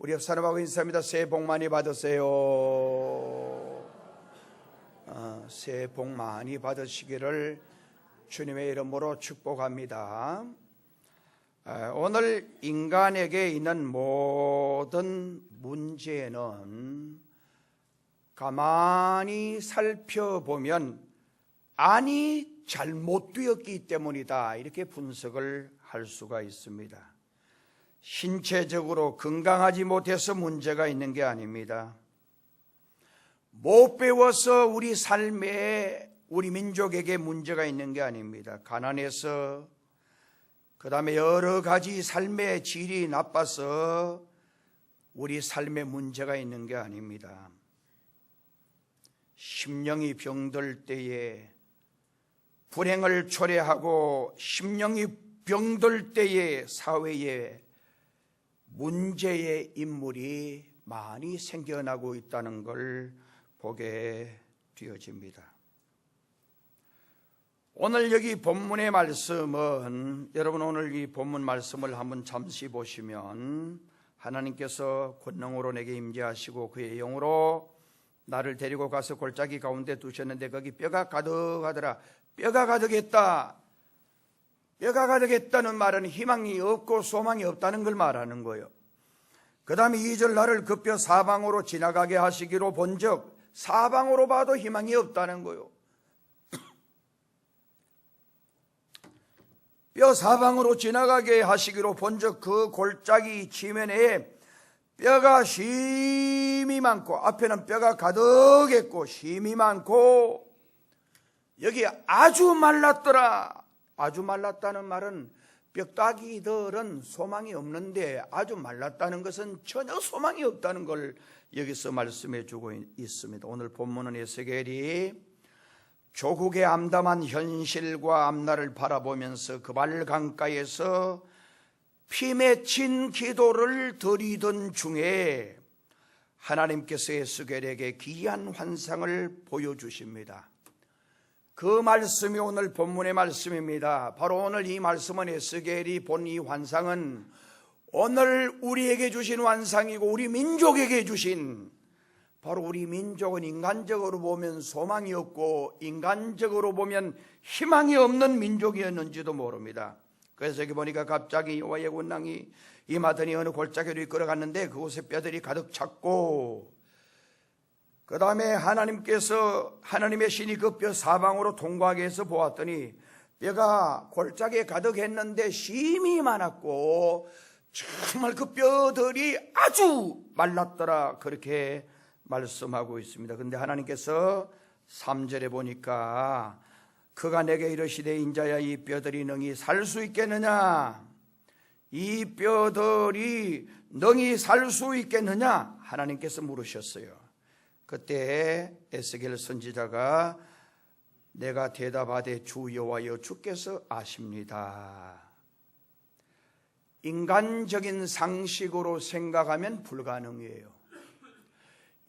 우리 사랑하고 인사합니다. 새해 복 많이 받으세요. 새해 복 많이 받으시기를 주님의 이름으로 축복합니다. 오늘 인간에게 있는 모든 문제는 가만히 살펴보면 안이 잘못되었기 때문이다, 이렇게 분석을 할 수가 있습니다. 신체적으로 건강하지 못해서 문제가 있는 게 아닙니다. 못 배워서 우리 삶에, 우리 민족에게 문제가 있는 게 아닙니다. 가난해서, 그 다음에 여러 가지 삶의 질이 나빠서 우리 삶에 문제가 있는 게 아닙니다. 심령이 병들 때에, 불행을 초래하고 심령이 병들 때에 사회에 문제의 인물이 많이 생겨나고 있다는 걸 보게 되어집니다. 오늘 여기 본문의 말씀은, 여러분 오늘 이 본문 말씀을 한번 잠시 보시면 하나님께서 권능으로 내게 임재하시고 그의 영으로 나를 데리고 가서 골짜기 가운데 두셨는데 거기 뼈가 가득하더라. 뼈가 가득했다. 뼈가 가득했다는 말은 희망이 없고 소망이 없다는 걸 말하는 거예요. 그 다음에 2절, 나를 그 뼈 사방으로 지나가게 하시기로 본즉, 사방으로 봐도 희망이 없다는 거예요. 뼈 사방으로 지나가게 하시기로 본즉, 그 골짜기 지면에 뼈가 심이 많고, 앞에는 뼈가 가득했고 심이 많고, 여기 아주 말랐더라. 아주 말랐다는 말은 뼈다귀들은 소망이 없는데 아주 말랐다는 것은 전혀 소망이 없다는 걸 여기서 말씀해 주고 있습니다. 오늘 본문은 에스겔이 조국의 암담한 현실과 앞날을 바라보면서 그 발 강가에서 피 맺힌 기도를 드리던 중에 하나님께서 에스겔에게 귀한 환상을 보여주십니다. 그 말씀이 오늘 본문의 말씀입니다. 바로 오늘 이 말씀은, 에스겔이 본 이 환상은 오늘 우리에게 주신 환상이고 우리 민족에게 주신, 바로 우리 민족은 인간적으로 보면 소망이 없고 인간적으로 보면 희망이 없는 민족이었는지도 모릅니다. 그래서 여기 보니까 갑자기 여호와의 권능이 임하더니 어느 골짜기로 이끌어갔는데 그곳에 뼈들이 가득 찼고, 그 다음에 하나님의 신이 그 뼈 사방으로 통과하게 해서 보았더니 뼈가 골짜기에 가득했는데 심이 많았고 정말 그 뼈들이 아주 말랐더라, 그렇게 말씀하고 있습니다. 그런데 하나님께서 3절에 보니까 그가 내게 이르시되, 인자야, 이 뼈들이 능히 살 수 있겠느냐? 이 뼈들이 능히 살 수 있겠느냐? 하나님께서 물으셨어요. 그때 에스겔 선지자가 내가 대답하되 주 여호와여, 주께서 아십니다. 인간적인 상식으로 생각하면 불가능해요.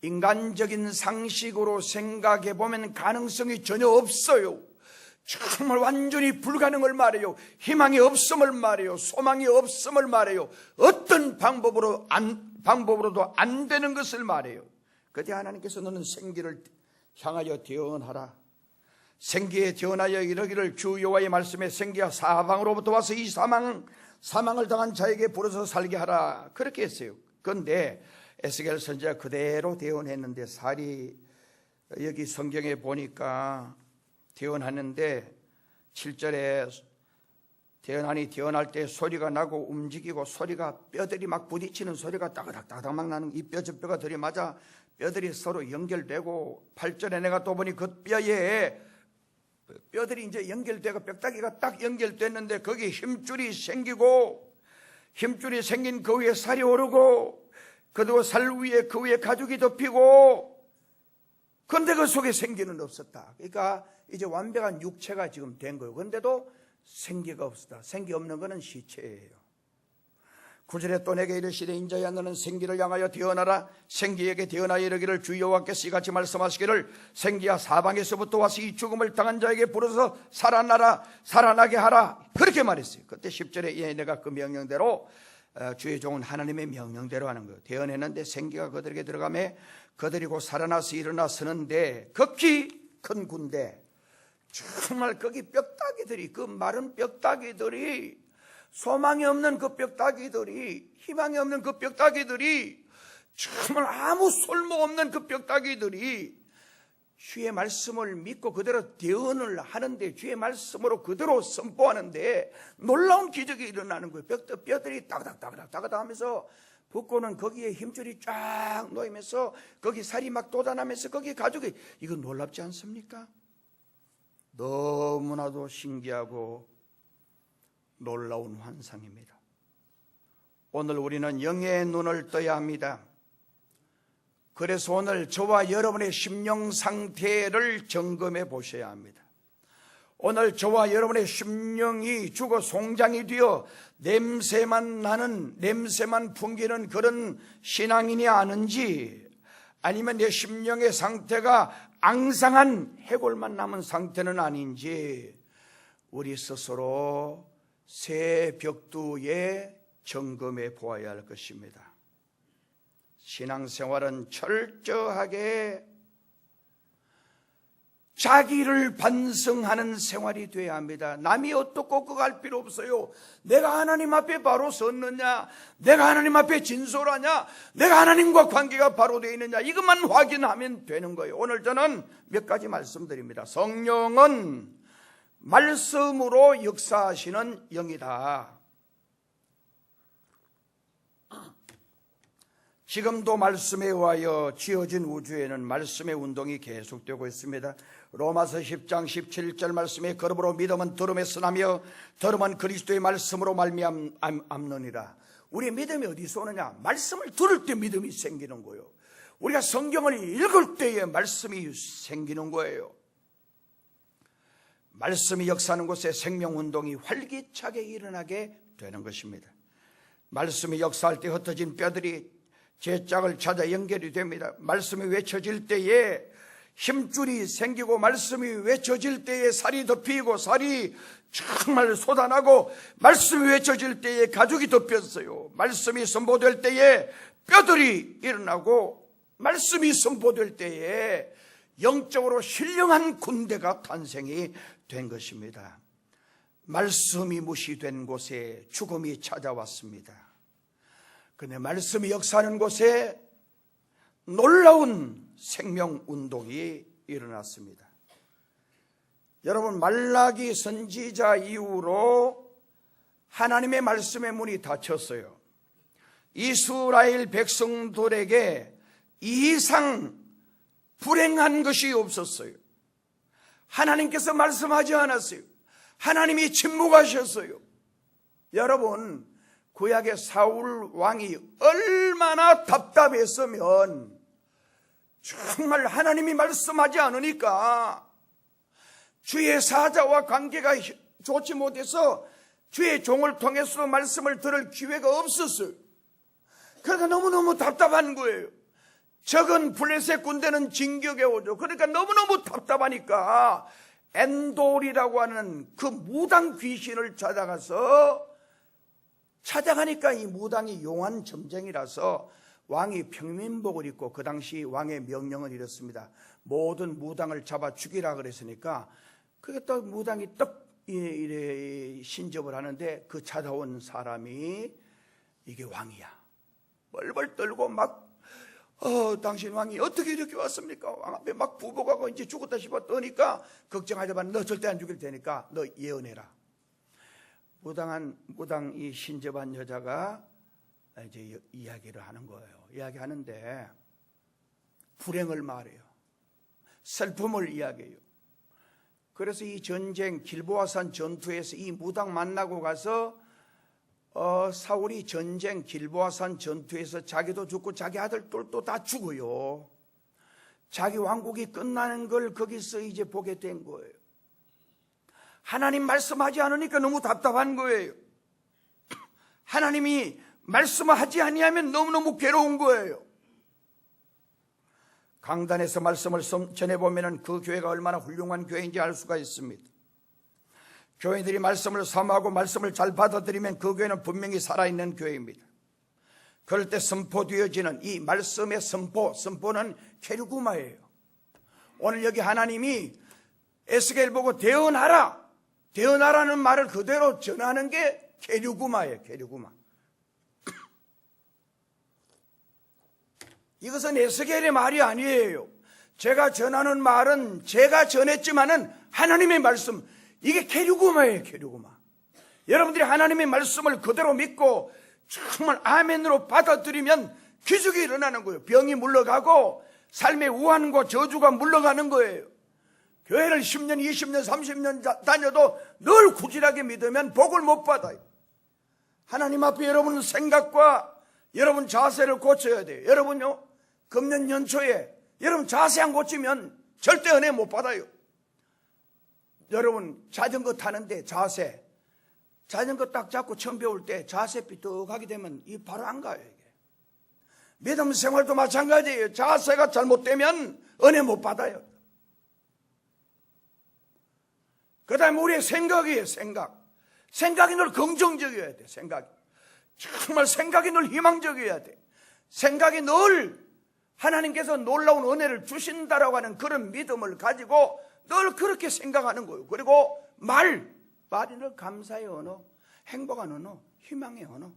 인간적인 상식으로 생각해 보면 가능성이 전혀 없어요. 정말 완전히 불가능을 말해요. 희망이 없음을 말해요. 소망이 없음을 말해요. 어떤 방법으로도 안 되는 것을 말해요. 그때 하나님께서 너는 생기를 향하여 대언하라. 생기에 대언하여 이르기를, 주 여호와의 말씀에 생기가 사방으로부터 와서 이 사망을 당한 자에게 불어서 살게 하라, 그렇게 했어요. 그런데 에스겔 선지자가 그대로 대언했는데, 살이 여기 성경에 보니까 대언하는데 7절에 대언할 때 소리가 나고 움직이고, 소리가 뼈들이 막 부딪히는 소리가 따그닥따그닥 막 나는, 이 뼈 저 뼈가 들이맞아 뼈들이 서로 연결되고, 8절에 내가 또 보니 그 뼈에 뼈들이 이제 연결되고 뼈다귀가 딱 연결됐는데 거기에 힘줄이 생기고, 힘줄이 생긴 그 위에 살이 오르고, 그리고 살 위에 그 위에 가죽이 덮이고, 그런데 그 속에 생기는 없었다. 그러니까 이제 완벽한 육체가 지금 된 거예요. 그런데도 생기가 없었다. 생기 없는 것은 시체예요. 9절에 또 내게 이르시되, 인자야, 너는 생기를 향하여 대언하라. 생기에게 대언하여 이르기를, 주 여호와께서 이같이 말씀하시기를, 생기야, 사방에서부터 와서 이 죽음을 당한 자에게 불어서 살아나게 하라, 그렇게 말했어요. 그때 10절에 내가 그 명령대로 주의 종은 하나님의 명령대로 하는 거예요. 대언했는데 생기가 그들에게 들어가매 그들이 곧 살아나서 일어나 서는데 극히 큰 군대, 정말 거기 뼈다귀들이, 그 마른 뼈다귀들이, 소망이 없는 그 뼈다귀들이, 희망이 없는 그 뼈다귀들이, 정말 아무 솔모없는 그 뼈다귀들이 주의 말씀을 믿고 그대로 대언을 하는데, 주의 말씀으로 그대로 선포하는데 놀라운 기적이 일어나는 거예요. 뼈들이 따그닥 하면서 붓고는 거기에 힘줄이 쫙 놓이면서 거기 살이 막 돋아나면서 거기 가죽이, 이거 놀랍지 않습니까? 너무나도 신기하고 놀라운 환상입니다. 오늘 우리는 영의 눈을 떠야 합니다. 그래서 오늘 저와 여러분의 심령 상태를 점검해 보셔야 합니다. 오늘 저와 여러분의 심령이 죽어 송장이 되어 냄새만 나는, 냄새만 풍기는 그런 신앙인이 아닌지, 아니면 내 심령의 상태가 앙상한 해골만 남은 상태는 아닌지, 우리 스스로 새 벽두에 점검해 보아야 할 것입니다. 신앙생활은 철저하게 자기를 반성하는 생활이 되어야 합니다. 남이 어떻고 그거 할 필요 없어요. 내가 하나님 앞에 바로 섰느냐, 내가 하나님 앞에 진솔하냐, 내가 하나님과 관계가 바로 되어 있느냐, 이것만 확인하면 되는 거예요. 오늘 저는 몇 가지 말씀드립니다. 성령은 말씀으로 역사하시는 영이다. 지금도 말씀에 의하여 지어진 우주에는 말씀의 운동이 계속되고 있습니다. 로마서 10장 17절 말씀에 그러므로 믿음은 들음에서 나며 들음은 그리스도의 말씀으로 말미암느니라. 우리의 믿음이 어디서 오느냐? 말씀을 들을 때 믿음이 생기는 거예요. 우리가 성경을 읽을 때에 말씀이 생기는 거예요. 말씀이 역사하는 곳에 생명운동이 활기차게 일어나게 되는 것입니다. 말씀이 역사할 때 흩어진 뼈들이 제짝을 찾아 연결이 됩니다. 말씀이 외쳐질 때에 힘줄이 생기고, 말씀이 외쳐질 때에 살이 덮이고, 살이 정말 솟아나고, 말씀이 외쳐질 때에 가죽이 덮였어요. 말씀이 선포될 때에 뼈들이 일어나고, 말씀이 선포될 때에 영적으로 신령한 군대가 탄생이 된 것입니다. 말씀이 무시된 곳에 죽음이 찾아왔습니다. 그런데 말씀이 역사하는 곳에 놀라운 생명운동이 일어났습니다. 여러분, 말라기 선지자 이후로 하나님의 말씀의 문이 닫혔어요. 이스라엘 백성들에게 이상 불행한 것이 없었어요. 하나님께서 말씀하지 않았어요. 하나님이 침묵하셨어요. 여러분, 구약의 사울 왕이 얼마나 답답했으면, 정말 하나님이 말씀하지 않으니까 주의 사자와 관계가 좋지 못해서 주의 종을 통해서 말씀을 들을 기회가 없었어요. 그러니까 너무너무 답답한 거예요. 적은 블레셋 군대는 진격해 오죠. 그러니까 너무너무 답답하니까 엔돌이라고 하는 그 무당 귀신을 찾아가니까 이 무당이 용한 점쟁이라서 왕이 평민복을 입고, 그 당시 왕의 명령은 이렇습니다. 모든 무당을 잡아 죽이라 그랬으니까, 그게 또 무당이 떡 이래 신접을 하는데, 그 찾아온 사람이 이게 왕이야. 벌벌 떨고 막 당신 왕이 어떻게 이렇게 왔습니까? 왕 앞에 막 부복하고 이제 죽었다 싶어 떠니까, 걱정하지 마, 너 절대 안 죽일 테니까 너 예언해라. 무당 이 신접한 여자가 이제 이야기를 하는 거예요. 이야기하는데 불행을 말해요. 슬픔을 이야기해요. 그래서 이 전쟁 길보아산 전투에서 이 무당 만나고 가서 사울이 전쟁 길보아산 전투에서 자기도 죽고 자기 아들들도 다 죽어요. 자기 왕국이 끝나는 걸 거기서 이제 보게 된 거예요. 하나님 말씀하지 않으니까 너무 답답한 거예요. 하나님이 말씀하지 아니하면 너무너무 괴로운 거예요. 강단에서 말씀을 전해보면 그 교회가 얼마나 훌륭한 교회인지 알 수가 있습니다. 교회들이 말씀을 사모하고 말씀을 잘 받아들이면 그 교회는 분명히 살아있는 교회입니다. 그럴 때 선포되어지는 이 말씀의 선포는 케르구마예요. 오늘 여기 하나님이 에스겔 보고 대언하라는 말을 그대로 전하는 게 케르구마예요. 케르구마. 이것은 에스겔의 말이 아니에요. 제가 전하는 말은 제가 전했지만은 하나님의 말씀, 이게 케르구마예요. 케르구마. 여러분들이 하나님의 말씀을 그대로 믿고 정말 아멘으로 받아들이면 기적이 일어나는 거예요. 병이 물러가고 삶의 우환과 저주가 물러가는 거예요. 교회를 10년, 20년, 30년 다녀도 늘 구질하게 믿으면 복을 못 받아요. 하나님 앞에 여러분 생각과 여러분 자세를 고쳐야 돼요. 여러분요, 금년 연초에 여러분 자세 안 고치면 절대 은혜 못 받아요. 여러분 자전거 타는데 자전거 딱 잡고 처음 배울 때 자세 삐뚤하게 되면 이 바로 안 가요. 이게 믿음 생활도 마찬가지예요. 자세가 잘못되면 은혜 못 받아요. 그 다음에 우리의 생각이에요. 생각이 늘 긍정적이어야 돼. 정말 생각이 늘 희망적이어야 돼. 생각이 늘 하나님께서 놀라운 은혜를 주신다라고 하는 그런 믿음을 가지고 늘 그렇게 생각하는 거예요. 그리고 말이 늘 감사의 언어, 행복한 언어, 희망의 언어,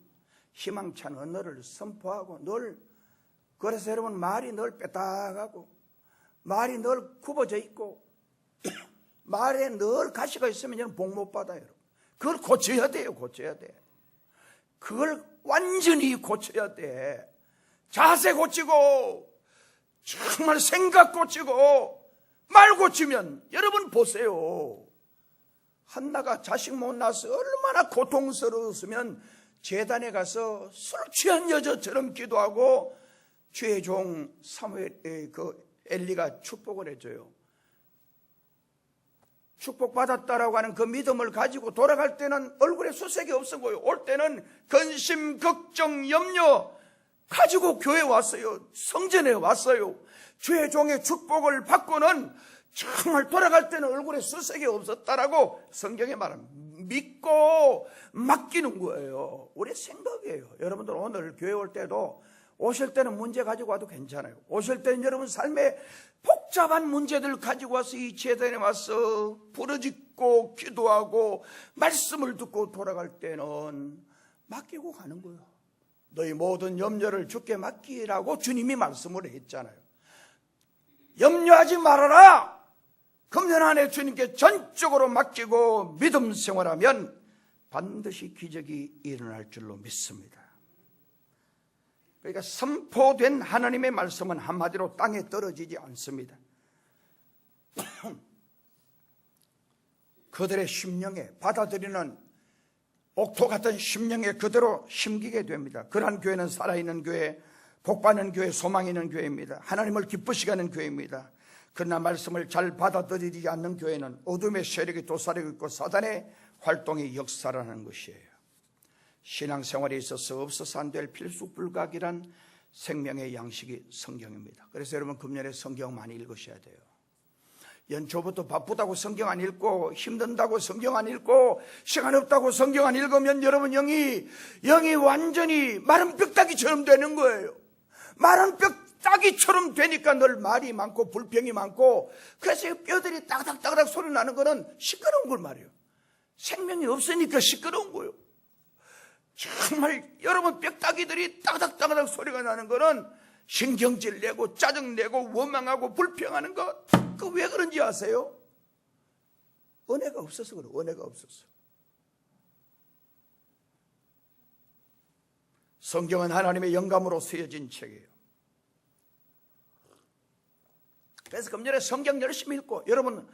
희망찬 언어를 선포하고 늘, 그래서 여러분 말이 늘 빼딱하고 말이 늘 굽어져 있고 말에 늘 가시가 있으면 복 못 받아요. 그걸 고쳐야 돼요. 고쳐야 돼. 그걸 완전히 고쳐야 돼. 자세 고치고 정말 생각 고치고 말 고치면 여러분 보세요. 한나가 자식 못 낳아서 얼마나 고통스러웠으면 제단에 가서 술 취한 여자처럼 기도하고 주의 종 사무엘 엘리가 축복을 해줘요. 축복받았다라고 하는 그 믿음을 가지고 돌아갈 때는 얼굴에 수색이 없었고요. 올 때는 근심, 걱정, 염려 가지고 교회에 왔어요. 성전에 왔어요. 주의 종의 축복을 받고는 정말 돌아갈 때는 얼굴에 수색이 없었다라고 성경에 말합니다. 믿고 맡기는 거예요. 우리의 생각이에요. 여러분들 오늘 교회 올 때도 오실 때는 문제 가지고 와도 괜찮아요. 오실 때는 여러분 삶에 복잡한 문제들 가지고 와서 이 제단에 와서 부르짖고 기도하고 말씀을 듣고 돌아갈 때는 맡기고 가는 거예요. 너희 모든 염려를 주께 맡기라고 주님이 말씀을 했잖아요. 염려하지 말아라. 금년 안에 주님께 전적으로 맡기고 믿음 생활하면 반드시 기적이 일어날 줄로 믿습니다. 그러니까 선포된 하나님의 말씀은 한마디로 땅에 떨어지지 않습니다. 그들의 심령에 받아들이는 옥토 같은 심령에 그대로 심기게 됩니다. 그러한 교회는 살아있는 교회, 복받는 교회, 소망 있는 교회입니다. 하나님을 기쁘시게 하는 교회입니다. 그러나 말씀을 잘 받아들이지 않는 교회는 어둠의 세력이 도사리고 있고 사단의 활동이 역사라는 것이에요. 신앙생활에 있어서 없어서 안 될 필수불가결한 생명의 양식이 성경입니다. 그래서 여러분 금년에 성경 많이 읽으셔야 돼요. 연초부터 바쁘다고 성경 안 읽고 힘든다고 성경 안 읽고 시간 없다고 성경 안 읽으면 여러분 영이 완전히 마른 뼈다귀처럼 되는 거예요. 마른 뼈다귀처럼 되니까 늘 말이 많고 불평이 많고 그래서 뼈들이 따닥따닥 소리 나는 거는 시끄러운 걸 말이에요. 생명이 없으니까 시끄러운 거예요. 정말 여러분 뼈다귀들이 따닥따닥 소리가 나는 거는 신경질 내고 짜증 내고 원망하고 불평하는 거, 그 왜 그런지 아세요? 은혜가 없어서 그래요. 은혜가 없어서. 성경은 하나님의 영감으로 쓰여진 책이에요. 그래서 금년에 성경 열심히 읽고, 여러분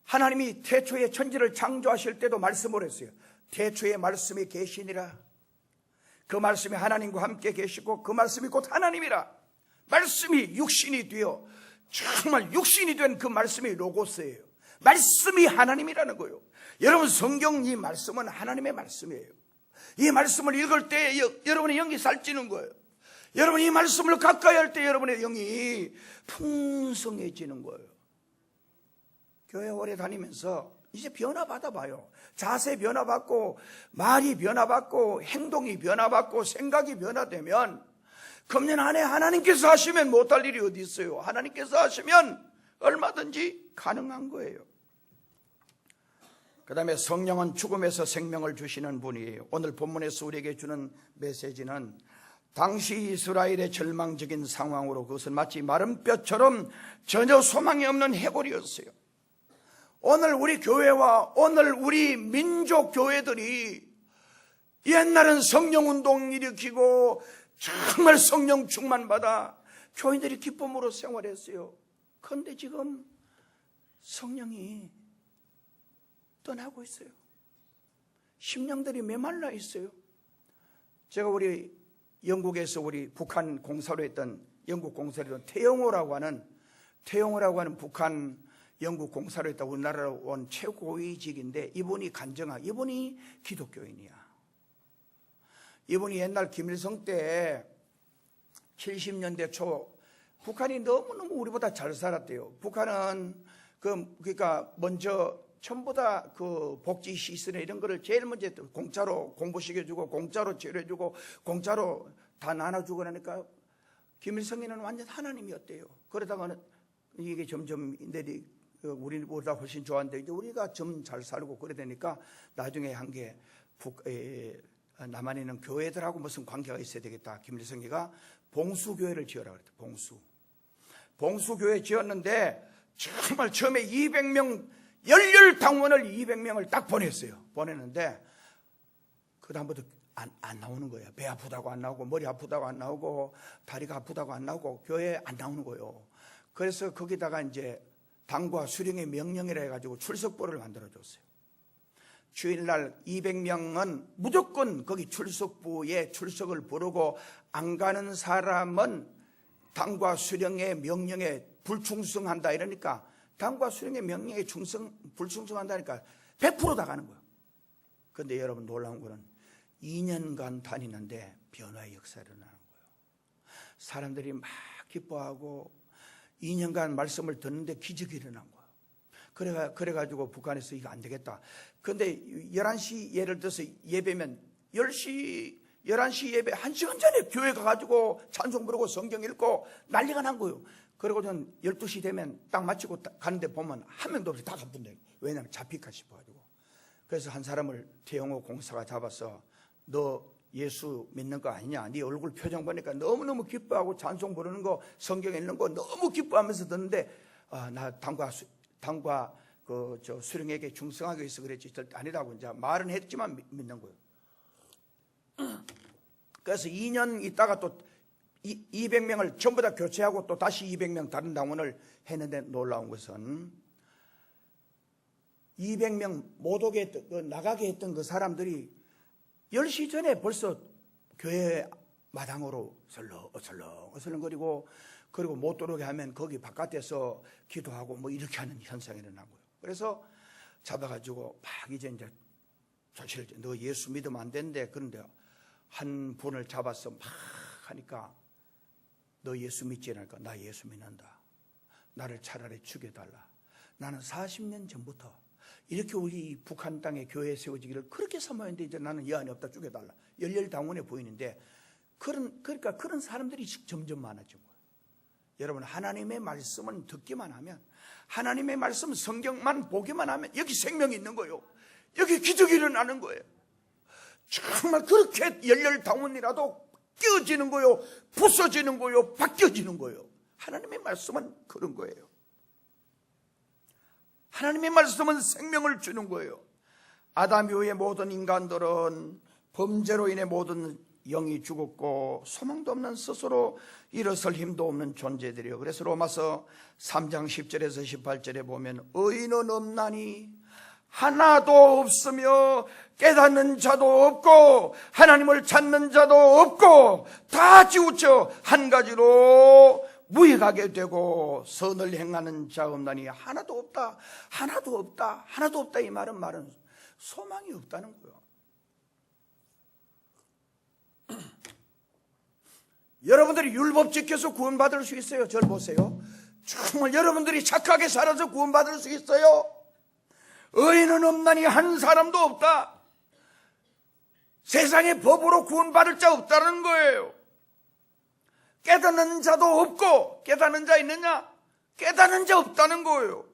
하나님이 태초에 천지를 창조하실 때도 말씀을 했어요. 태초에 말씀이 계시니라. 그 말씀이 하나님과 함께 계시고 그 말씀이 곧 하나님이라. 말씀이 육신이 되어 정말 육신이 된 그 말씀이 로고스예요. 말씀이 하나님이라는 거예요. 여러분 성경 이 말씀은 하나님의 말씀이에요. 이 말씀을 읽을 때 여러분의 영이 살찌는 거예요. 여러분 이 말씀을 가까이 할 때 여러분의 영이 풍성해지는 거예요. 교회 오래 다니면서 이제 변화받아 봐요. 자세 변화받고 말이 변화받고 행동이 변화받고 생각이 변화되면 금년 한 해 하나님께서 하시면 못할 일이 어디 있어요. 하나님께서 하시면 얼마든지 가능한 거예요. 그 다음에 성령은 죽음에서 생명을 주시는 분이에요. 오늘 본문에서 우리에게 주는 메시지는 당시 이스라엘의 절망적인 상황으로 그것은 마치 마른 뼈처럼 전혀 소망이 없는 해골이었어요. 오늘 우리 교회와 오늘 우리 민족 교회들이 옛날은 성령운동 일으키고 정말 성령 충만받아 교인들이 기쁨으로 생활했어요. 그런데 지금 성령이 떠나고 있어요. 심령들이 메말라 있어요. 제가 우리 영국에서 우리 북한 공사로 했던 영국 공사로 했던 태영호라고 하는 북한 영국 공사로 했다 우리나라로 온 최고위직인데 이분이 이분이 기독교인이야. 이분이 옛날 김일성 때 70년대 초 북한이 너무너무 우리보다 잘 살았대요. 북한은 그러니까 먼저 전부 다 그 복지 시설에 이런 거를 제일 먼저 공짜로 공부시켜주고 공짜로 치료해주고 공짜로 다 나눠주고 하니까 김일성이는 완전 하나님이었대요. 그러다가는 이게 점점 우리보다 훨씬 좋았는데 이제 우리가 좀 잘 살고 그래 되니까 나중에 한 게 남한에 있는 교회들하고 무슨 관계가 있어야 되겠다. 김일성이가 봉수교회를 지으라고 그랬대. 봉수교회 지었는데 정말 처음에 200명 열렬당원을 200명을 딱 보냈는데 그 다음부터 안 나오는 거예요. 배 아프다고 안 나오고 머리 아프다고 안 나오고 다리가 아프다고 안 나오고 교회에 안 나오는 거예요. 그래서 거기다가 이제 당과 수령의 명령이라 해가지고 출석부를 만들어줬어요. 주일날 200명은 무조건 거기 출석부에 출석을 부르고 안 가는 사람은 당과 수령의 명령에 불충성한다 이러니까 당과 수령의 명령에 불충성한다니까 100% 다 가는 거예요. 그런데 여러분 놀라운 거는 2년간 다니는데 변화의 역사가 일어나는 거예요. 사람들이 막 기뻐하고 2년간 말씀을 듣는데 기적이 일어난 거예요. 그래가지고 북한에서 이거 안 되겠다. 그런데 11시 예를 들어서 예배면 11시 예배 1시간 전에 교회 가가지고 찬송 부르고 성경 읽고 난리가 난 거예요. 그리고 전 12시 되면 딱 마치고 가는데 보면 한 명도 없이 다 가뿐데 왜냐하면 잡힐까 싶어가지고. 그래서 한 사람을 태영호 공사가 잡아서 너 예수 믿는 거 아니냐? 네 얼굴 표정 보니까 너무너무 기뻐하고 찬송 부르는 거 성경 읽는 거 너무 기뻐하면서 듣는데 나 당과 저 수령에게 충성하기 위해서 그랬지 절대 아니라고 이제 말은 했지만 믿는 거예요. 그래서 2년 있다가 또 200명을 전부 다 교체하고 또 다시 200명 다른 당원을 했는데 놀라운 것은 200명 못 오게 나가게 했던 그 사람들이 10시 전에 벌써 교회 마당으로 설렁거리고 그리고 못 들어오게 하면 거기 바깥에서 기도하고 뭐 이렇게 하는 현상이 일어난 거예요. 그래서 잡아가지고 막 이제 사실 너 예수 믿으면 안 된대. 그런데 한 분을 잡아서 막 하니까 너 예수 믿지 않을까? 나 예수 믿는다. 나를 차라리 죽여달라. 나는 40년 전부터 이렇게 우리 북한 땅에 교회 세워지기를 그렇게 사모했는데 이제 나는 여한이 없다. 죽여달라. 열렬당원에 보이는데 그러니까 그런 사람들이 점점 많아진 거예요. 여러분 하나님의 말씀은 듣기만 하면 하나님의 말씀 성경만 보기만 하면 여기 생명이 있는 거예요. 여기 기적이 일어나는 거예요. 정말 그렇게 열렬당원이라도 깨어지는 거예요. 부서지는 거예요. 바뀌어지는 거예요. 하나님의 말씀은 그런 거예요. 하나님의 말씀은 생명을 주는 거예요. 아담 이후의 모든 인간들은 범죄로 인해 모든 영이 죽었고 소망도 없는 스스로 일어설 힘도 없는 존재들이요. 그래서 로마서 3장 10절에서 18절에 보면 의인은 없나니 하나도 없으며 깨닫는 자도 없고 하나님을 찾는 자도 없고 다 치우쳐 한 가지로 무익하게 되고 선을 행하는 자 없나니 하나도 없다. 하나도 없다. 하나도 없다. 이 말은 소망이 없다는 거예요. 여러분들이 율법 지켜서 구원받을 수 있어요. 저를 보세요. 정말 여러분들이 착하게 살아서 구원받을 수 있어요. 의인은 없나니 한 사람도 없다. 세상에 법으로 구원받을 자 없다는 거예요. 깨닫는 자도 없고, 깨닫는 자 있느냐? 깨닫는 자 없다는 거예요.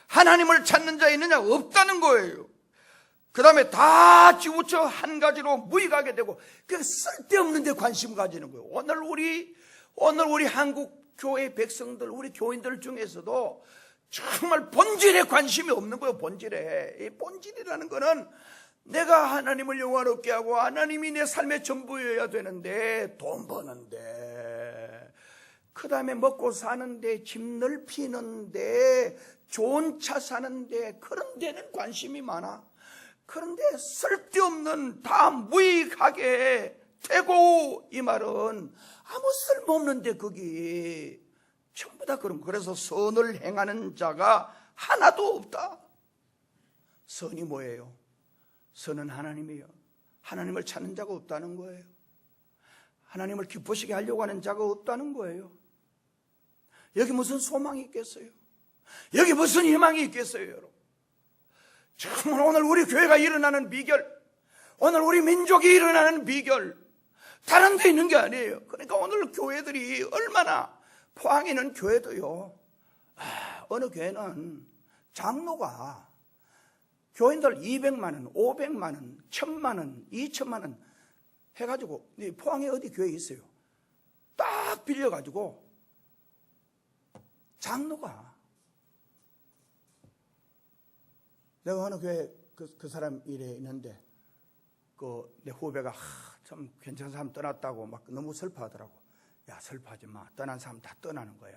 하나님을 찾는 자 있느냐? 없다는 거예요. 그 다음에 다 지우쳐 한 가지로 무익하게 되고, 그 쓸데없는 데 관심 가지는 거예요. 오늘 우리 한국 교회 백성들, 우리 교인들 중에서도 정말 본질에 관심이 없는 거예요. 본질에. 이 본질이라는 거는 내가 하나님을 영화롭게 하고 하나님이 내 삶의 전부여야 되는데, 돈 버는데, 그 다음에 먹고 사는데, 집 넓히는데, 좋은 차 사는데, 그런 데는 관심이 많아. 그런데 쓸데없는, 다 무익하게 되고, 이 말은 아무 쓸모없는데 거기 전부 다 그런. 그래서 선을 행하는 자가 하나도 없다. 선이 뭐예요? 선은 하나님이에요. 하나님을 찾는 자가 없다는 거예요. 하나님을 기쁘시게 하려고 하는 자가 없다는 거예요. 여기 무슨 소망이 있겠어요? 여기 무슨 희망이 있겠어요, 여러분? 정말 오늘 우리 교회가 일어나는 비결, 오늘 우리 민족이 일어나는 비결, 다른 데 있는 게 아니에요. 그러니까 오늘 교회들이 얼마나, 포항에 있는 교회도요, 어느 교회는 장로가 교인들 200만 원, 500만 원, 1000만 원, 2000만 원 해가지고, 포항에 어디 교회 있어요? 딱 빌려가지고 장로가, 내가 어느 교회 그 사람 일에 있는데, 내 후배가 참 괜찮은 사람 떠났다고 막 너무 슬퍼하더라고. 야, 슬퍼하지 마. 떠난 사람 다 떠나는 거야.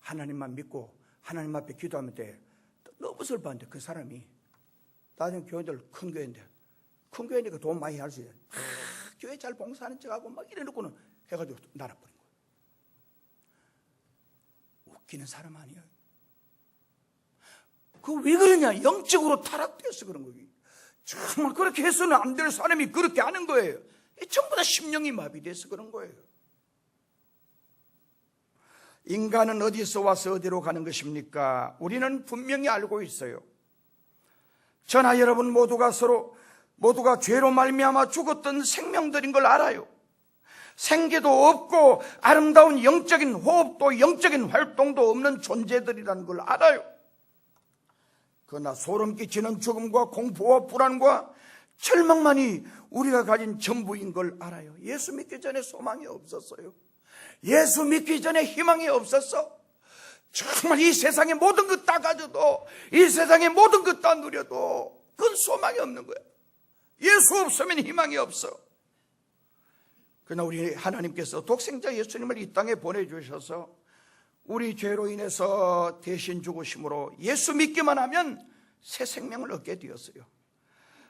하나님만 믿고 하나님 앞에 기도하면 돼. 너무 슬퍼하는데 그 사람이 나중에 교회들 큰 교회인데, 큰 교회니까 돈 많이 할 수 있어요. 교회 잘 봉사하는 척하고 막 이래놓고는 해가지고 날아버린 거예요. 웃기는 사람 아니에요. 그 왜 그러냐? 영적으로 타락되어서 그런 거예요. 정말 그렇게 해서는 안 될 사람이 그렇게 하는 거예요. 전부 다 심령이 마비돼서 그런 거예요. 인간은 어디서 와서 어디로 가는 것입니까? 우리는 분명히 알고 있어요. 저나 여러분 모두가 죄로 말미암아 죽었던 생명들인 걸 알아요. 생계도 없고 아름다운 영적인 호흡도 영적인 활동도 없는 존재들이라는 걸 알아요. 그러나 소름 끼치는 죽음과 공포와 불안과 절망만이 우리가 가진 전부인 걸 알아요. 예수 믿기 전에 소망이 없었어요. 예수 믿기 전에 희망이 없었어. 정말 이 세상의 모든 것 다 가져도, 이 세상의 모든 것 다 누려도 그건 소망이 없는 거야. 예수 없으면 희망이 없어. 그러나 우리 하나님께서 독생자 예수님을 이 땅에 보내주셔서 우리 죄로 인해서 대신 죽으심으로 예수 믿기만 하면 새 생명을 얻게 되었어요.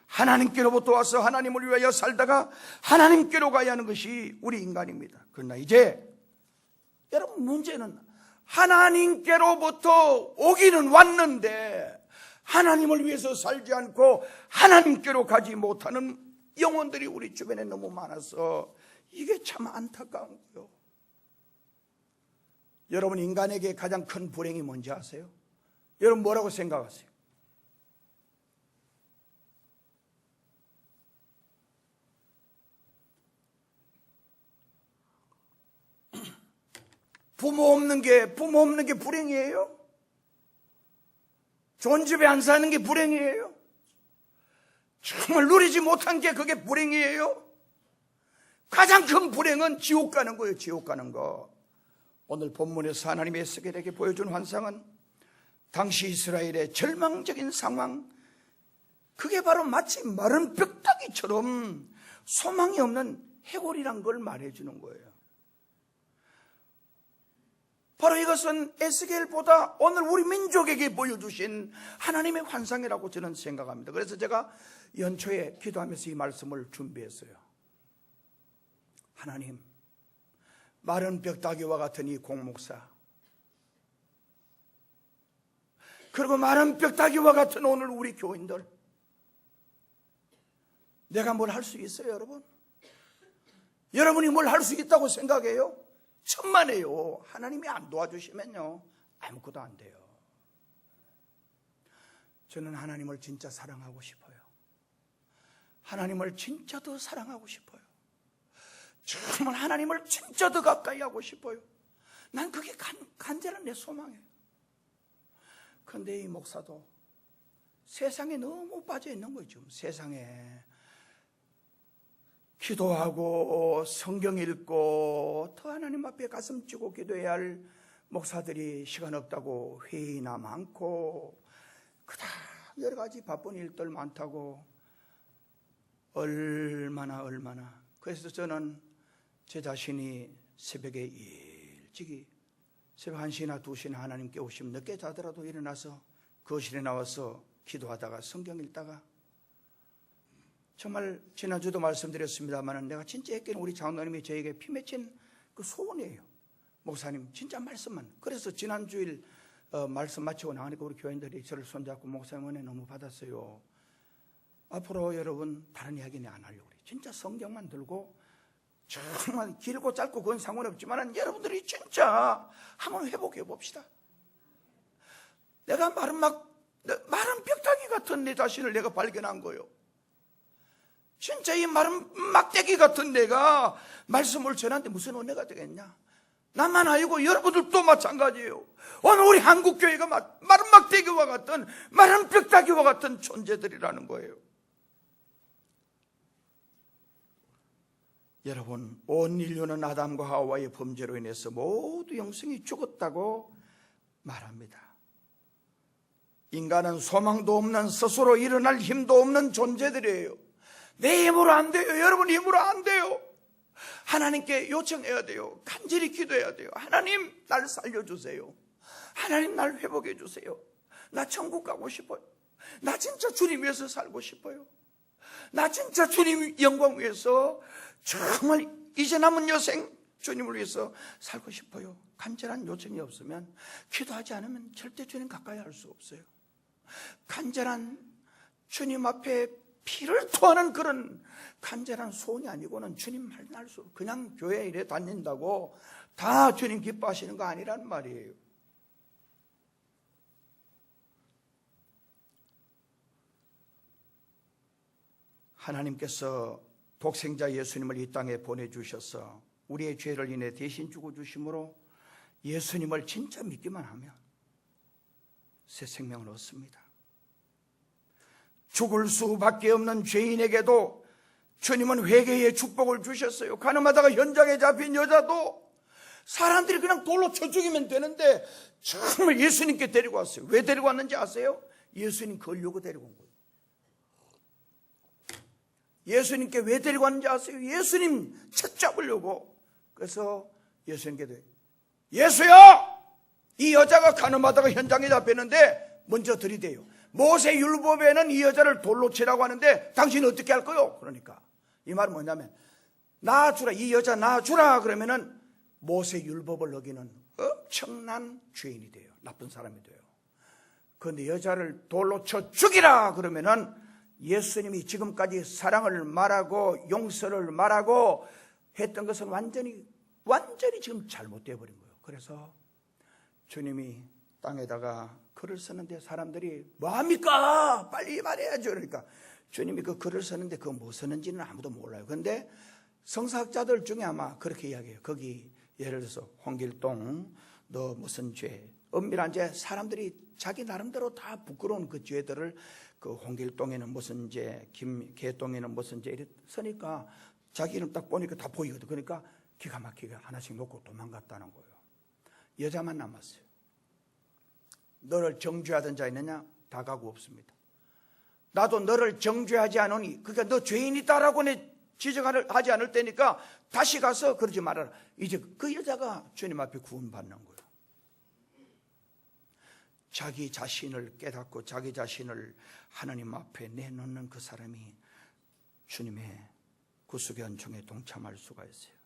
하나님께로부터 와서 하나님을 위하여 살다가 하나님께로 가야 하는 것이 우리 인간입니다. 그러나 이제 여러분, 문제는 하나님께로부터 오기는 왔는데 하나님을 위해서 살지 않고 하나님께로 가지 못하는 영혼들이 우리 주변에 너무 많아서 이게 참 안타까운 거예요. 여러분, 인간에게 가장 큰 불행이 뭔지 아세요? 여러분 뭐라고 생각하세요? 부모 없는 게 불행이에요? 좋은 집에 안 사는 게 불행이에요? 정말 누리지 못한 게 그게 불행이에요? 가장 큰 불행은 지옥 가는 거예요. 지옥 가는 거. 오늘 본문에서 하나님이 에스겔에게 보여준 환상은 당시 이스라엘의 절망적인 상황, 그게 바로 마치 마른 뼈다귀처럼 소망이 없는 해골이란 걸 말해주는 거예요. 바로 이것은 에스겔보다 오늘 우리 민족에게 보여주신 하나님의 환상이라고 저는 생각합니다. 그래서 제가 연초에 기도하면서 이 말씀을 준비했어요. 하나님, 마른 뼈다귀와 같은 이 공목사, 그리고 마른 뼈다귀와 같은 오늘 우리 교인들, 내가 뭘 할 수 있어요, 여러분? 여러분이 뭘 할 수 있다고 생각해요? 천만에요. 하나님이 안 도와주시면요, 아무것도 안 돼요. 저는 하나님을 진짜 사랑하고 싶어요. 하나님을 진짜 더 사랑하고 싶어요. 정말 하나님을 진짜 더 가까이 하고 싶어요. 난 그게 간절한 내 소망이에요. 그런데 이 목사도 세상에 너무 빠져 있는 거죠. 세상에 기도하고 성경 읽고 더 하나님 앞에 가슴 찌고 기도해야 할 목사들이 시간 없다고 회의나 많고 그다 여러 가지 바쁜 일들 많다고 얼마나 그래서 저는 제 자신이 새벽에 일찍이 새벽 1시나 2시나 하나님 깨우시면 늦게 자더라도 일어나서 거실에 나와서 기도하다가 성경 읽다가 정말 지난주도 말씀드렸습니다만 내가 진짜 했기는 우리 장로님이 저에게 피 맺힌 그 소원이에요. 목사님 진짜 말씀만. 그래서 지난주일 말씀 마치고 나가니까 우리 교인들이 저를 손잡고 목사님 은혜 너무 받았어요. 앞으로 여러분 다른 이야기는 안 하려고 그래요. 진짜 성경만 들고 정말 길고 짧고 그건 상관없지만 여러분들이 진짜 한번 회복해 봅시다. 내가 마른 벽다귀 같은 내 자신을 내가 발견한 거예요. 진짜 이 마른 막대기 같은 내가 말씀을 전하는데 무슨 은혜가 되겠냐? 나만 아니고 여러분들도 마찬가지예요. 오늘 우리 한국교회가 마른 막대기와 같은 마른 벽다귀와 같은 존재들이라는 거예요. 여러분, 온 인류는 아담과 하와의 범죄로 인해서 모두 영생이 죽었다고 말합니다. 인간은 소망도 없는 스스로 일어날 힘도 없는 존재들이에요. 내 힘으로 안 돼요. 여러분 힘으로 안 돼요. 하나님께 요청해야 돼요. 간절히 기도해야 돼요. 하나님 날 살려주세요. 하나님 날 회복해 주세요. 나 천국 가고 싶어요. 나 진짜 주님 위해서 살고 싶어요. 나 진짜 주님 영광 위해서 정말 이제 남은 여생 주님을 위해서 살고 싶어요. 간절한 요청이 없으면 기도하지 않으면 절대 주님 가까이 할 수 없어요. 간절한 주님 앞에 피를 토하는 그런 간절한 소원이 아니고는 주님 만날 수 없어요. 그냥 교회 이래 다닌다고 다 주님 기뻐하시는 거 아니란 말이에요. 하나님께서 독생자 예수님을 이 땅에 보내주셔서 우리의 죄를 인해 대신 죽어주심으로 예수님을 진짜 믿기만 하면 새 생명을 얻습니다. 죽을 수밖에 없는 죄인에게도 주님은 회개의 축복을 주셨어요. 가늠하다가 현장에 잡힌 여자도 사람들이 그냥 돌로 쳐 죽이면 되는데 정말 예수님께 데리고 왔어요. 왜 데리고 왔는지 아세요? 예수님 걸려고 데리고 온 거예요. 예수님께 왜 데리고 왔는지 아세요? 예수님 책 잡으려고. 그래서 예수님께 예수야! 이 여자가 가늠하다가 현장에 잡혔는데 먼저 들이대요. 모세 율법에는 이 여자를 돌로 치라고 하는데 당신은 어떻게 할 거요? 그러니까 이 말은 뭐냐면 놔주라, 이 여자 놔주라 그러면은 모세 율법을 어기는 엄청난 죄인이 돼요. 나쁜 사람이 돼요. 그런데 여자를 돌로 쳐 죽이라 그러면은 예수님이 지금까지 사랑을 말하고 용서를 말하고 했던 것은 완전히 지금 잘못되어 버린 거예요. 그래서 주님이 땅에다가 글을 썼는데 사람들이 뭐합니까? 빨리 말해야죠. 그러니까 주님이 그 글을 썼는데 그거 뭐 썼는지는 아무도 몰라요. 그런데 성사학자들 중에 아마 그렇게 이야기해요. 거기 예를 들어서 홍길동 너 무슨 죄, 엄밀한 죄, 사람들이 자기 나름대로 다 부끄러운 그 죄들을 그 홍길동에는 무슨 죄, 김계동에는 무슨 죄 이렇게 쓰니까 자기 이름 딱 보니까 다 보이거든. 그러니까 기가 막히게 하나씩 놓고 도망갔다는 거예요. 여자만 남았어요. 너를 정죄하던 자 있느냐? 다 가고 없습니다. 나도 너를 정죄하지 않으니, 그러니까 너 죄인이다라고 내 지적하지 않을 때니까 다시 가서 그러지 말아라. 이제 그 여자가 주님 앞에 구원받는 거예요. 자기 자신을 깨닫고 자기 자신을 하나님 앞에 내놓는 그 사람이 주님의 구속의 은총에 동참할 수가 있어요.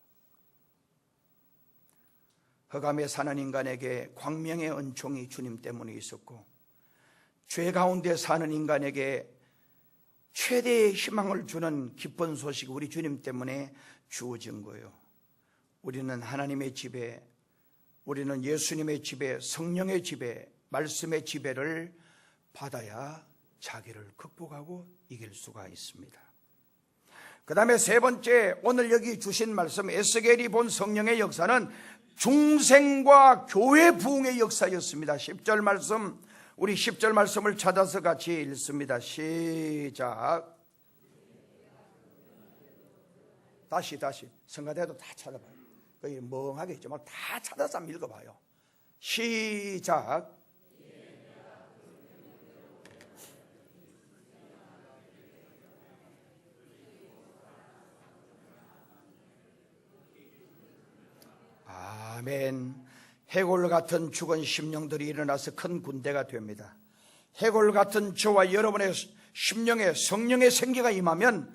흑암에 사는 인간에게 광명의 은총이 주님 때문에 있었고, 죄 가운데 사는 인간에게 최대의 희망을 주는 기쁜 소식이 우리 주님 때문에 주어진 거예요. 우리는 하나님의 지배, 우리는 예수님의 지배, 성령의 지배, 말씀의 지배를 받아야 자기를 극복하고 이길 수가 있습니다. 그 다음에 세 번째, 오늘 여기 주신 말씀, 에스겔이 본 성령의 역사는 중생과 교회 부흥의 역사였습니다. 10절 말씀, 우리 10절 말씀을 찾아서 같이 읽습니다. 시작. 다시 성가대도 다 찾아봐요. 거기 멍하게 있지만 다 찾아서 한번 읽어봐요. 시작. 아멘. 해골 같은 죽은 심령들이 일어나서 큰 군대가 됩니다. 해골 같은 저와 여러분의 심령에 성령의 생기가 임하면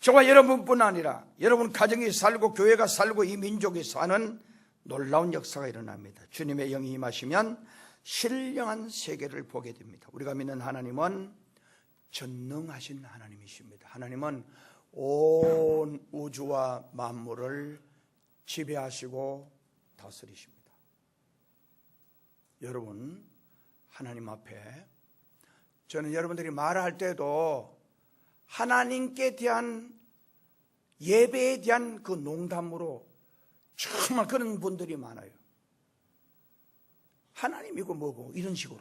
저와 여러분뿐 아니라 여러분 가정이 살고 교회가 살고 이 민족이 사는 놀라운 역사가 일어납니다. 주님의 영이 임하시면 신령한 세계를 보게 됩니다. 우리가 믿는 하나님은 전능하신 하나님이십니다. 하나님은 온 우주와 만물을 지배하시고 다스리십니다. 여러분, 하나님 앞에 저는 여러분들이 말할 때도 하나님께 대한 예배에 대한 그 농담으로 정말 그런 분들이 많아요. 하나님이고 뭐고 이런 식으로.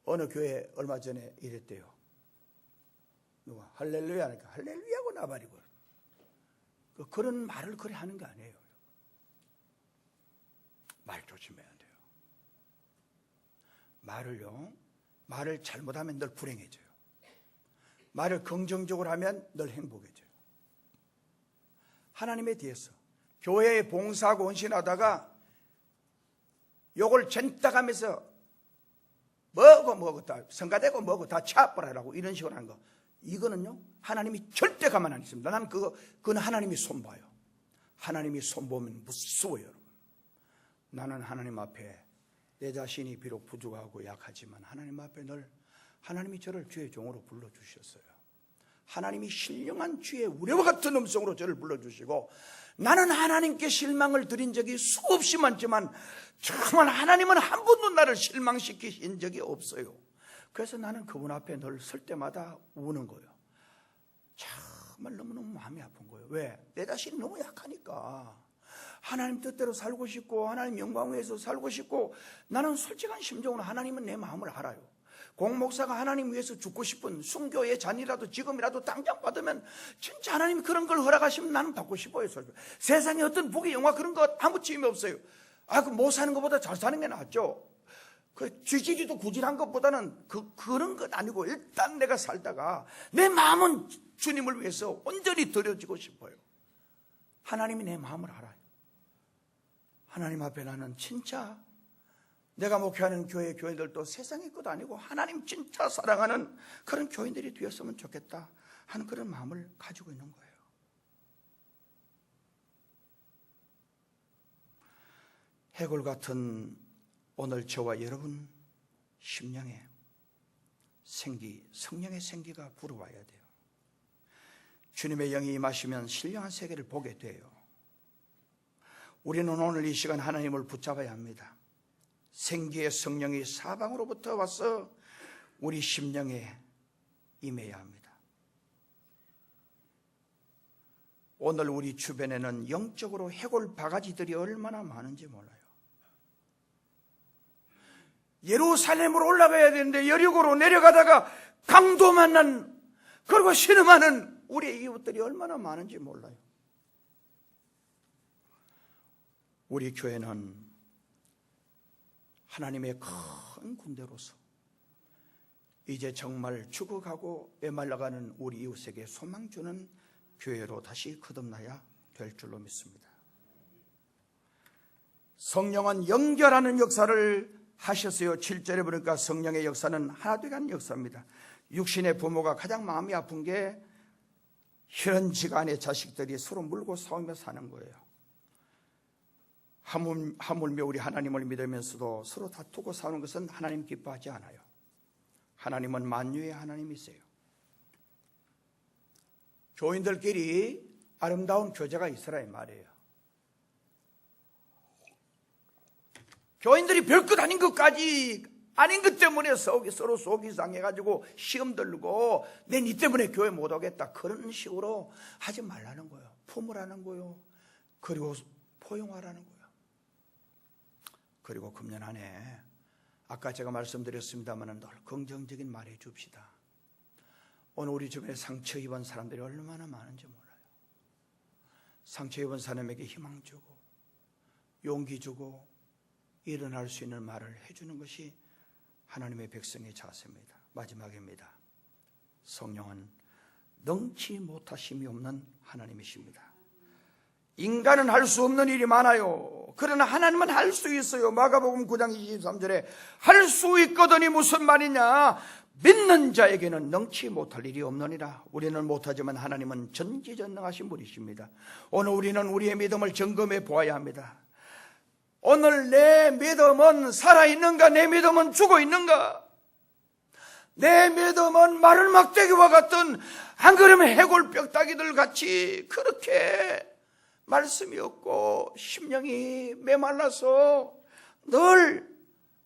어느 교회 얼마 전에 이랬대요. 누가 할렐루야 하니까 할렐루야고 나발이고, 그런 말을 그래 하는 게 아니에요. 말 조심해야 돼요. 말을 잘못하면 늘 불행해져요. 말을 긍정적으로 하면 늘 행복해져요. 하나님에 대해서 교회에 봉사하고 헌신하다가 욕을 젠딱 하면서 뭐고 다 성가대고 뭐고 다 차버라라고 이런 식으로 하는 거, 이거는요 하나님이 절대 가만 안 있습니다. 나는 그건 하나님이 손봐요. 하나님이 손보면 무서워요. 여러분, 나는 하나님 앞에 내 자신이 비록 부족하고 약하지만 하나님 앞에 늘 하나님이 저를 주의 종으로 불러주셨어요. 하나님이 신령한 주의 우레와 같은 음성으로 저를 불러주시고, 나는 하나님께 실망을 드린 적이 수없이 많지만 정말 하나님은 한 번도 나를 실망시키신 적이 없어요. 그래서 나는 그분 앞에 늘 설 때마다 우는 거예요. 정말 너무너무 마음이 아픈 거예요. 왜? 내 자신이 너무 약하니까. 하나님 뜻대로 살고 싶고 하나님 영광 위해서 살고 싶고, 나는 솔직한 심정으로 하나님은 내 마음을 알아요. 공목사가 하나님 위해서 죽고 싶은 순교의 잔이라도 지금이라도 당장 받으면 진짜 하나님이 그런 걸 허락하시면 나는 받고 싶어요. 세상에 어떤 복의 영화 그런 거 아무 취임이 없어요. 그 못 사는 것보다 잘 사는 게 낫죠. 그 쥐지지도 구질한 것보다는 그런 건 아니고, 일단 내가 살다가 내 마음은 주님을 위해서 온전히 드려지고 싶어요. 하나님이 내 마음을 알아요. 하나님 앞에 나는 진짜 내가 목회하는 교회들도 세상의 것 아니고 하나님 진짜 사랑하는 그런 교인들이 되었으면 좋겠다 하는 그런 마음을 가지고 있는 거예요. 해골 같은 오늘 저와 여러분 심령에 성령의 생기가 불어와야 돼요. 주님의 영이 임하시면 신령한 세계를 보게 돼요. 우리는 오늘 이 시간 하나님을 붙잡아야 합니다. 생기의 성령이 사방으로부터 와서 우리 심령에 임해야 합니다. 오늘 우리 주변에는 영적으로 해골 바가지들이 얼마나 많은지 몰라요. 예루살렘으로 올라가야 되는데 여리고로 내려가다가 강도 만난, 그리고 신음하는 우리 이웃들이 얼마나 많은지 몰라요. 우리 교회는 하나님의 큰 군대로서 이제 정말 죽어가고 메말라가는 우리 이웃에게 소망 주는 교회로 다시 거듭나야 될 줄로 믿습니다. 성령은 연결하는 역사를 하셨어요. 7절에 보니까 성령의 역사는 하나되간 역사입니다. 육신의 부모가 가장 마음이 아픈 게 혈연지간의 자식들이 서로 물고 싸우며 사는 거예요. 하물며 우리 하나님을 믿으면서도 서로 다투고 싸우는 것은 하나님 기뻐하지 않아요. 하나님은 만유의 하나님이세요. 교인들끼리 아름다운 교제가 있으라 이 말이에요. 교인들이 별것 아닌 것까지 아닌 것 때문에 서로 속이 상해가지고 시험 들고 내 니 때문에 교회 못 오겠다, 그런 식으로 하지 말라는 거예요. 품으라는 거예요. 그리고 포용하라는 거예요. 그리고 금년 한 해 아까 제가 말씀드렸습니다만 늘 긍정적인 말 해줍시다. 오늘 우리 주변에 상처 입은 사람들이 얼마나 많은지 몰라요. 상처 입은 사람에게 희망 주고 용기 주고 일어날 수 있는 말을 해주는 것이 하나님의 백성의 자세입니다. 마지막입니다. 성령은 능치 못하심이 없는 하나님이십니다. 인간은 할 수 없는 일이 많아요. 그러나 하나님은 할 수 있어요. 마가복음 9장 23절에 할 수 있거든이 무슨 말이냐, 믿는 자에게는 능치 못할 일이 없느니라. 우리는 못하지만 하나님은 전지전능하신 분이십니다. 오늘 우리는 우리의 믿음을 점검해 보아야 합니다. 오늘 내 믿음은 살아있는가, 내 믿음은 죽어있는가, 내 믿음은 마른 막대기와 같은 한 그릇의 해골 뼈다귀들 같이 그렇게 말씀이 없고 심령이 메말라서 늘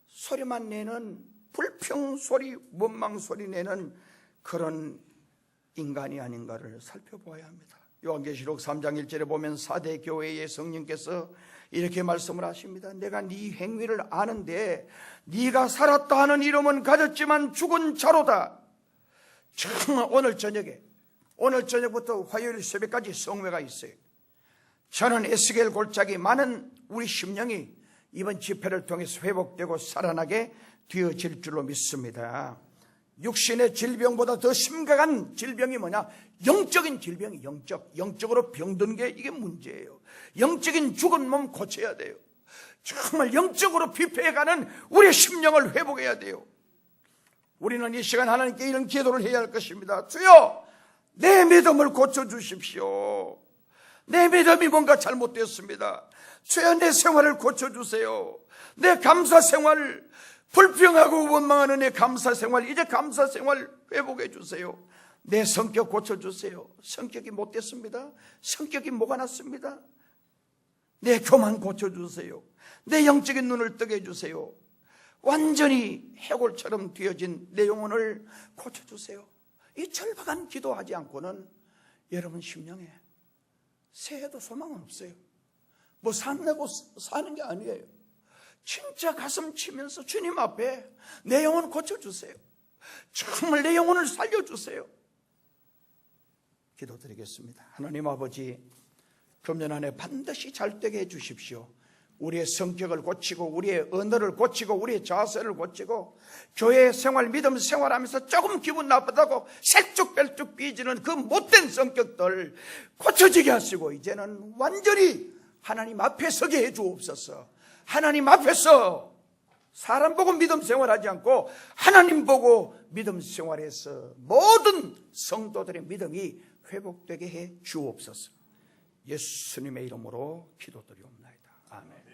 소리만 내는 불평소리, 원망소리 내는 그런 인간이 아닌가를 살펴보아야 합니다. 요한계시록 3장 1절에 보면 4대 교회의 성령께서 이렇게 말씀을 하십니다. 내가 네 행위를 아는데 네가 살았다 하는 이름은 가졌지만 죽은 자로다. 정말 오늘 저녁부터 화요일 새벽까지 성회가 있어요. 저는 에스겔 골짜기 많은 우리 심령이 이번 집회를 통해서 회복되고 살아나게 되어질 줄로 믿습니다. 육신의 질병보다 더 심각한 질병이 뭐냐? 영적인 질병이, 영적으로 병든 게 이게 문제예요. 영적인 죽은 몸 고쳐야 돼요. 정말 영적으로 피폐해가는 우리의 심령을 회복해야 돼요. 우리는 이 시간 하나님께 이런 기도를 해야 할 것입니다. 주여, 내 믿음을 고쳐주십시오. 내 믿음이 뭔가 잘못되었습니다. 주여, 내 생활을 고쳐주세요. 내 감사생활, 불평하고 원망하는 내 감사생활, 이제 감사생활 회복해 주세요. 내 성격 고쳐주세요. 성격이 못됐습니다. 성격이 뭐가 났습니다. 내 교만 고쳐주세요. 내 영적인 눈을 뜨게 해주세요. 완전히 해골처럼 되어진 내 영혼을 고쳐주세요. 이 절박한 기도하지 않고는 여러분 심령에 새해도 소망은 없어요. 뭐 산다고 사는 게 아니에요. 진짜 가슴 치면서 주님 앞에 내 영혼을 고쳐주세요. 정말 내 영혼을 살려주세요. 기도드리겠습니다. 하나님 아버지, 금년 한 해 반드시 잘되게 해주십시오. 우리의 성격을 고치고 우리의 언어를 고치고 우리의 자세를 고치고 교회 생활, 믿음 생활하면서 조금 기분 나쁘다고 살쭉뺄쭉 삐지는 그 못된 성격들 고쳐지게 하시고 이제는 완전히 하나님 앞에 서게 해주옵소서. 하나님 앞에서 사람 보고 믿음 생활하지 않고 하나님 보고 믿음 생활해서 모든 성도들의 믿음이 회복되게 해 주옵소서. 예수님의 이름으로 기도드리옵나이다. 아멘.